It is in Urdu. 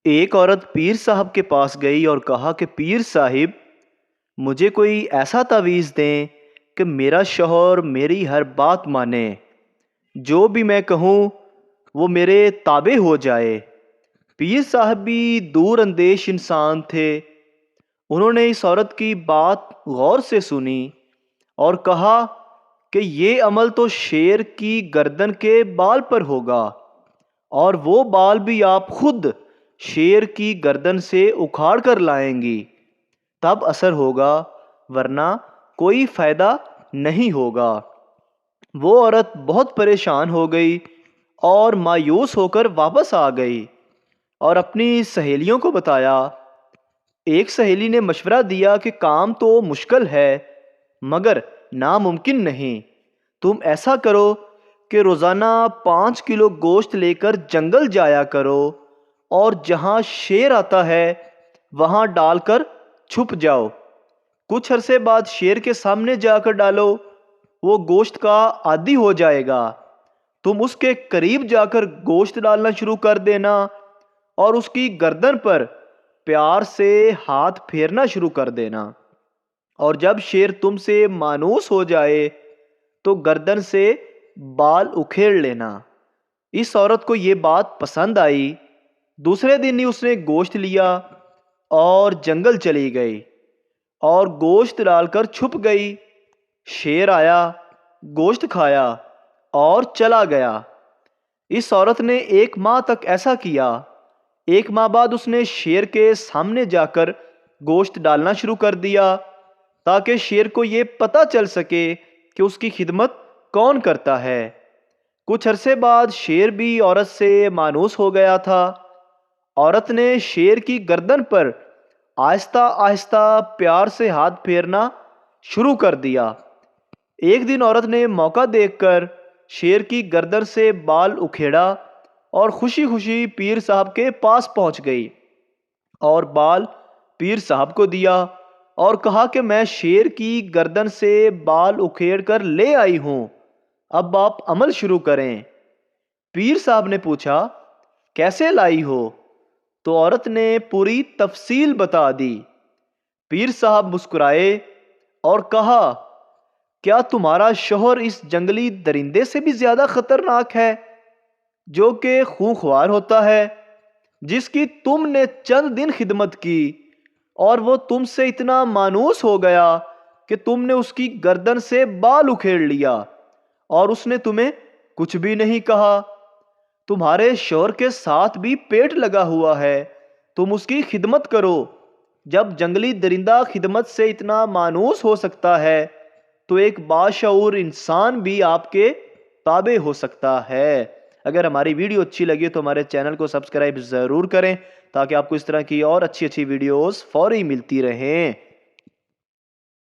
ایک عورت پیر صاحب کے پاس گئی اور کہا کہ پیر صاحب مجھے کوئی ایسا تعویذ دیں کہ میرا شوہر میری ہر بات مانے، جو بھی میں کہوں وہ میرے تابع ہو جائے۔ پیر صاحب بھی دور اندیش انسان تھے۔ انہوں نے اس عورت کی بات غور سے سنی اور کہا کہ یہ عمل تو شیر کی گردن کے بال پر ہوگا، اور وہ بال بھی آپ خود شیر کی گردن سے اکھاڑ کر لائیں گی، تب اثر ہوگا، ورنہ کوئی فائدہ نہیں ہوگا۔ وہ عورت بہت پریشان ہو گئی اور مایوس ہو کر واپس آ گئی اور اپنی سہیلیوں کو بتایا۔ ایک سہیلی نے مشورہ دیا کہ کام تو مشکل ہے مگر ناممکن نہیں۔ تم ایسا کرو کہ روزانہ 5 کلو گوشت لے کر جنگل جایا کرو اور جہاں شیر آتا ہے وہاں ڈال کر چھپ جاؤ۔ کچھ عرصے بعد شیر کے سامنے جا کر ڈالو، وہ گوشت کا عادی ہو جائے گا۔ تم اس کے قریب جا کر گوشت ڈالنا شروع کر دینا اور اس کی گردن پر پیار سے ہاتھ پھیرنا شروع کر دینا، اور جب شیر تم سے مانوس ہو جائے تو گردن سے بال اکھیڑ لینا۔ اس عورت کو یہ بات پسند آئی۔ دوسرے دن ہی اس نے گوشت لیا اور جنگل چلی گئی اور گوشت ڈال کر چھپ گئی۔ شیر آیا، گوشت کھایا اور چلا گیا۔ اس عورت نے 1 ماہ تک ایسا کیا۔ 1 ماہ بعد اس نے شیر کے سامنے جا کر گوشت ڈالنا شروع کر دیا تاکہ شیر کو یہ پتہ چل سکے کہ اس کی خدمت کون کرتا ہے۔ کچھ عرصے بعد شیر بھی عورت سے مانوس ہو گیا تھا۔ عورت نے شیر کی گردن پر آہستہ آہستہ پیار سے ہاتھ پھیرنا شروع کر دیا۔ ایک دن عورت نے موقع دیکھ کر شیر کی گردن سے بال اکھیڑا اور خوشی خوشی پیر صاحب کے پاس پہنچ گئی اور بال پیر صاحب کو دیا اور کہا کہ میں شیر کی گردن سے بال اکھیڑ کر لے آئی ہوں، اب آپ عمل شروع کریں۔ پیر صاحب نے پوچھا کیسے لائی ہو؟ تو عورت نے پوری تفصیل بتا دی۔ پیر صاحب مسکرائے اور کہا کیا تمہارا شوہر اس جنگلی درندے سے بھی زیادہ خطرناک ہے جو کہ خونخوار ہوتا ہے، جس کی تم نے چند دن خدمت کی اور وہ تم سے اتنا مانوس ہو گیا کہ تم نے اس کی گردن سے بال اکھیڑ لیا اور اس نے تمہیں کچھ بھی نہیں کہا؟ تمہارے شوہر کے ساتھ بھی پیٹ لگا ہوا ہے، تم اس کی خدمت کرو۔ جب جنگلی درندہ خدمت سے اتنا مانوس ہو سکتا ہے تو ایک باشعور انسان بھی آپ کے تابع ہو سکتا ہے۔ اگر ہماری ویڈیو اچھی لگی تو ہمارے چینل کو سبسکرائب ضرور کریں تاکہ آپ کو اس طرح کی اور اچھی ویڈیوز فوری ملتی رہیں۔